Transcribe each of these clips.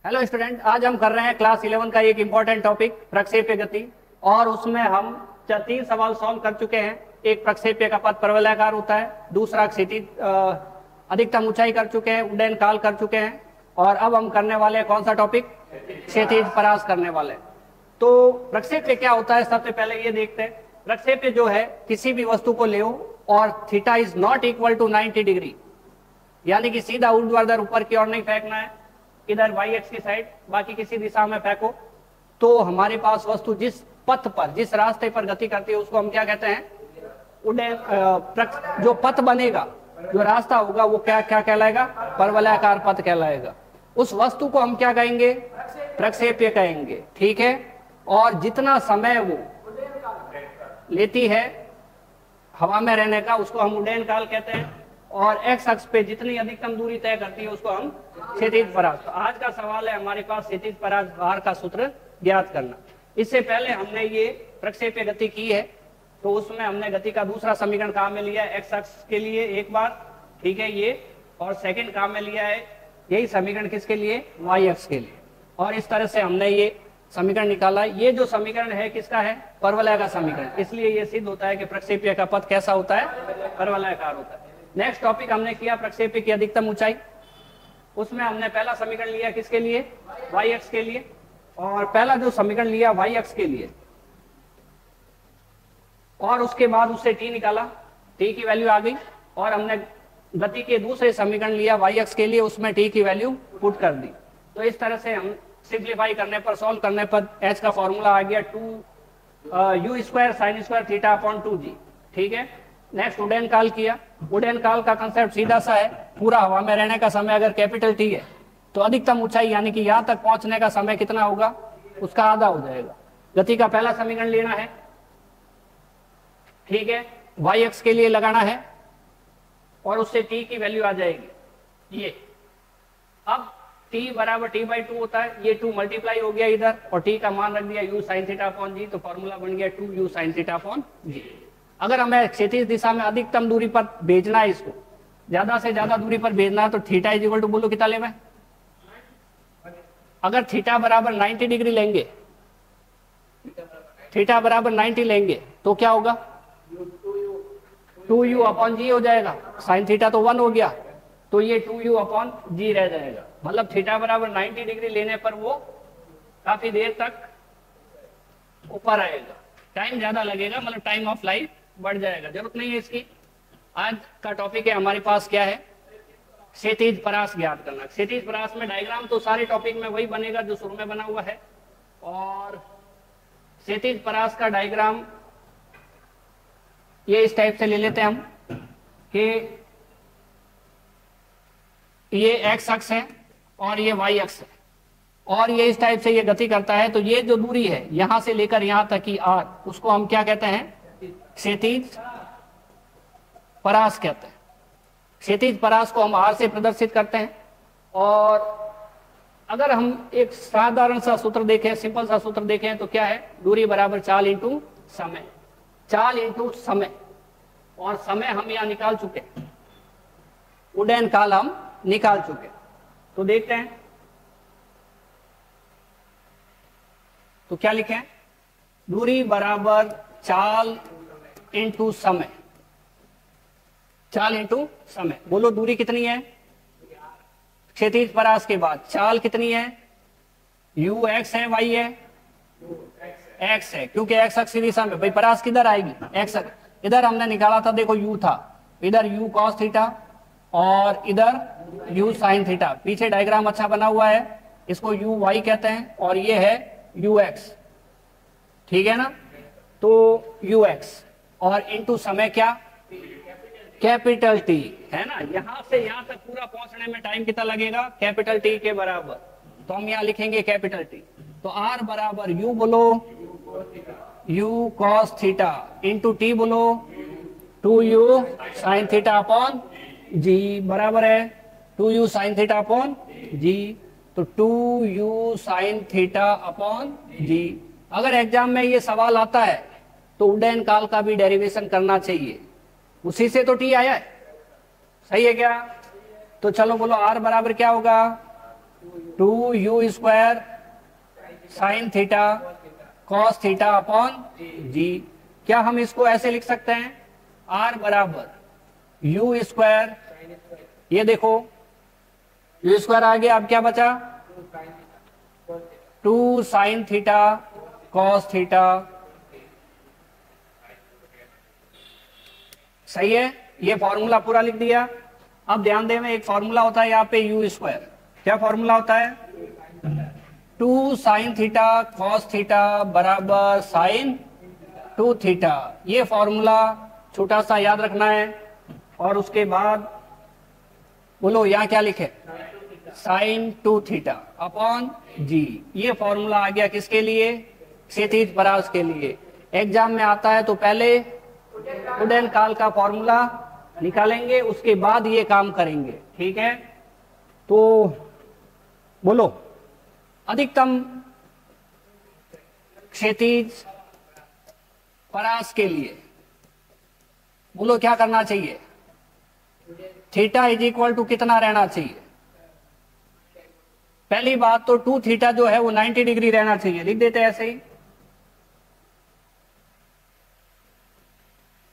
Hello student, आज हम कर रहे हैं क्लास 11 का एक इम्पॉर्टेंट टॉपिक प्रक्षेप्य गति। और उसमें हम 3 सवाल सॉल्व कर चुके हैं। एक, प्रक्षेप्य का पथ परवलयाकार होता है। दूसरा, क्षैतिज अधिकतम ऊंचाई कर चुके हैं, उड्डयन काल कर चुके हैं। और अब हम करने वाले हैं कौन सा टॉपिक? क्षैतिज परास करने वाले। तो प्रक्षेप्य क्या होता है, सबसे पहले ये देखते हैं। प्रक्षेप्य जो है, किसी भी वस्तु को ले और theta is not equal to 90 degree, यानी कि सीधा ऊर्ध्वाधर ऊपर की ओर नहीं फेंकना है, इधर वाई एक्स की साइड, बाकी किसी दिशा में फेंको। तो हमारे पास वस्तु जिस पथ पर, जिस रास्ते पर गति करती है, उसको हम क्या कहते हैं? उड्डयन। जो पथ बनेगा, जो रास्ता होगा, वो क्या क्या कहलाएगा? परवलयाकार पथ कहलाएगा। उस वस्तु को हम क्या कहेंगे? प्रक्षेप्य कहेंगे। ठीक है। और जितना समय वो लेती है हवा में रहने का, उसको हम उड्डयन काल कहते हैं। और एक्स अक्ष पे जितनी अधिकतम दूरी तय करती है, उसको हम क्षैतिज परास। तो आज का सवाल है हमारे पास क्षैतिज परास भार का सूत्र ज्ञात करना। इससे पहले हमने ये प्रक्षेप्य गति की है, तो उसमें हमने गति का दूसरा समीकरण काम में लिया है एक्स अक्ष के लिए एक बार, ठीक है ये। और सेकंड काम में लिया है यही समीकरण किसके लिए? वाई अक्ष के लिए। और इस तरह से हमने ये समीकरण निकाला। ये जो समीकरण है किसका है? परवलय का समीकरण। इसलिए ये सिद्ध होता है कि प्रक्षेप्य का पथ कैसा होता है? परवलयाकार होता है। नेक्स्ट टॉपिक हमने किया प्रक्षेप्य की अधिकतम ऊंचाई। उसमें हमने पहला समीकरण लिया किसके लिए? वाई अक्ष के लिए। और पहला जो समीकरण लिया वाई अक्ष के लिए, और उसके बाद उससे टी निकाला, टी की वैल्यू आ गई। और हमने गति के दूसरे समीकरण लिया वाई अक्ष के लिए, उसमें टी की वैल्यू पुट कर दी। तो इस तरह से हम सिंप्लीफाई करने पर, सॉल्व करने पर एच का फॉर्मूला आ गया 2 u² sin² theta upon 2g। ठीक है। नेक्स्ट उड्डयन काल किया। उड्डयन काल का कंसेप्ट सीधा सा है, पूरा हवा में रहने का समय अगर कैपिटल टी है, तो अधिकतम ऊंचाई यानी कि यहां तक पहुंचने का समय कितना होगा? उसका आधा हो जाएगा। गति का पहला समीकरण लेना है, ठीक है, वाई एक्स के लिए लगाना है, और उससे टी की वैल्यू आ जाएगी ये। अब टी बराबर t/2 होता है, ये 2 मल्टीप्लाई हो गया इधर, और टी का मान रख दिया u sin theta upon g, तो फॉर्मूला बन गया 2u sin थीटा अपॉन जी। अगर हमें क्षैतिज दिशा में अधिकतम दूरी पर भेजना है, इसको ज्यादा से ज्यादा दूरी पर भेजना है, तो थीटा इज इक्वल टू, बोलो कितना ले? मैं अगर थीटा बराबर 90 डिग्री लेंगे, थीटा बराबर 90 लेंगे, तो क्या होगा? 2u अपॉन जी हो जाएगा। साइन थीटा तो 1 हो गया, तो ये 2u अपॉन जी रह जाएगा। मतलब थीटा बराबर 90 डिग्री लेने पर वो काफी देर तक ऊपर आएगा। टाइम ज्यादा लगेगा, मतलब टाइम ऑफ लाइफ बढ़ जाएगा। जरूरत नहीं है इसकी। आज का टॉपिक है हमारे पास क्या है? क्षैतिज परास ज्ञात करना। क्षैतिज परास में डायग्राम तो सारे टॉपिक में वही बनेगा जो शुरू में बना हुआ है। और क्षैतिज परास का डायग्राम ये इस टाइप से ले लेते हैं हम कि ये एक्स अक्ष है और ये वाई अक्ष है, और ये इस टाइप से ये गति करता है। तो ये जो दूरी है यहां से लेकर यहां तक की आर, उसको हम क्या कहते हैं? क्षैतिज परास कहते हैं। क्षैतिज परास को हम आर से प्रदर्शित करते हैं। और अगर हम एक साधारण सा सूत्र देखें, सिंपल सा सूत्र देखें, तो क्या है? दूरी बराबर चाल इंटू समय। चाल इंटू समय, और समय हम यहां निकाल चुके, उड्डयन काल हम निकाल चुके। तो देखते हैं तो क्या लिखें? दूरी बराबर चाल इंटू समय। चाल इंटू समय, बोलो दूरी कितनी है? क्षैतिज परास के बाद चाल कितनी है? u x है, y है, x है, क्योंकि x अक्ष की दिशा में। भाई परास किधर आएगी? x अक्ष। इधर हमने निकाला था, देखो u था, इधर u cos थीटा और इधर u sin थीटा। पीछे डायग्राम अच्छा बना हुआ है, इसको u y कहते हैं, और ये है u x। ठीक है ना? तो u x और इंटू समय क्या? कैपिटल टी, है ना? यहां से यहां तक पूरा पहुंचने में टाइम कितना लगेगा? कैपिटल टी के बराबर। तो हम यहां लिखेंगे कैपिटल टी। तो आर बराबर u बोलो u cos theta into T बोलो 2u sin थीटा अपॉन जी, बराबर है 2u sin theta upon g. तो 2u sin थीटा अपॉन जी। अगर एग्जाम में ये सवाल आता है तो उड्डयन काल का भी डेरिवेशन करना चाहिए, उसी से तो टी आया है। सही है क्या? तो चलो बोलो आर बराबर क्या होगा? 2u square sine theta cos theta upon g. क्या हम इसको ऐसे लिख सकते हैं, r बराबर यू स्क्वायर, ये देखो यू स्क्वायर आ गया, अब क्या बचा 2 साइन थीटा कॉस थीटा, सही है। ये फॉर्मूला पूरा लिख दिया। अब ध्यान दें, एक फॉर्मूला होता है यहाँ पे यू स्क्वायर, क्या फॉर्मूला होता है 2 साइन थीटा कॉस थीटा बराबर साइन 2 थीटा। ये फॉर्मूला छोटा सा याद रखना है। और उसके बाद बोलो यहाँ क्या लिखे, साइन 2 थीटा अपॉन जी। ये फॉर्मूला आ गया किसके लिए, क्षैतिज परास के लिए। एग्जाम में आता है तो पहले उडैन काल का फॉर्मूला निकालेंगे, उसके बाद ये काम करेंगे, ठीक है। तो बोलो अधिकतम क्षैतिज परास के लिए बोलो क्या करना चाहिए, थीटा इज इक्वल टू कितना रहना चाहिए। पहली बात तो 2 थीटा जो है वो 90 डिग्री रहना चाहिए, लिख देते हैं ऐसे ही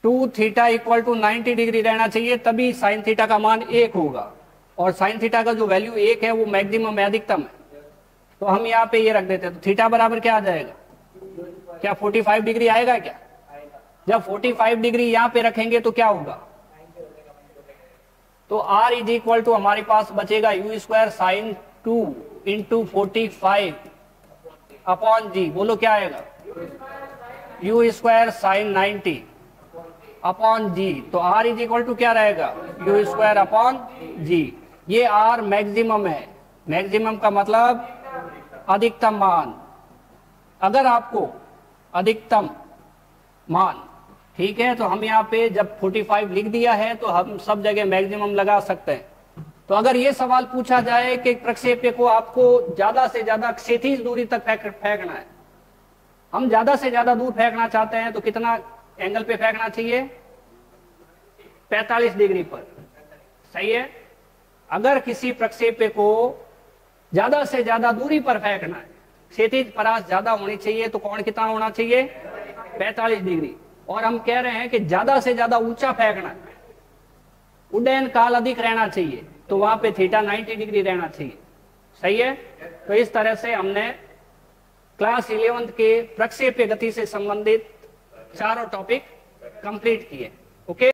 2 थीटा इक्वल टू 90 डिग्री रहना चाहिए, तभी साइन थीटा का मान 1 होगा। और साइन थीटा का जो वैल्यू 1 है वो मैक्सिमम है, अधिकतम है। तो हम यहाँ पे ये रख देते हैं, तो थीटा बराबर क्या आ जाएगा, क्या 45 डिग्री आएगा क्या। जब 45 डिग्री यहाँ पे रखेंगे तो क्या होगा, तो r इज इक्वल टू हमारे पास बचेगा u square sine 2 into 45 upon g. बोलो क्या आएगा, u square sine 90 upon g. तो r इज इक्वल टू क्या रहेगा, यू स्क्वायर अपॉन जी। ये r मैक्सिमम है, मैक्सिमम का मतलब अधिकतम मान। अगर आपको अधिकतम मान, ठीक है, तो हम यहाँ पे जब 45 लिख दिया है तो हम सब जगह मैक्सिमम लगा सकते हैं। तो अगर ये सवाल पूछा जाए कि प्रक्षेप्य को आपको ज्यादा से ज्यादा क्षैतिज दूरी तक फेंकना है, हम ज्यादा से ज्यादा दूर फेंकना चाहते हैं, तो कितना एंगल पे फेंकना चाहिए, 45 डिग्री पर, सही है। अगर किसी प्रक्षेप्य को ज्यादा से ज्यादा दूरी पर फेंकना है, क्षैतिज परास ज्यादा होनी चाहिए, तो कोण कितना होना चाहिए, 45 डिग्री। और हम कह रहे हैं कि ज्यादा से ज्यादा ऊंचा फेंकना है, उड्डयन काल अधिक रहना चाहिए, तो वहां पे थीटा 90 डिग्री रहना चाहिए, सही है। तो इस तरह से हमने क्लास 11th के प्रक्षेप्य गति से संबंधित चारों टॉपिक कंप्लीट किए। ओके।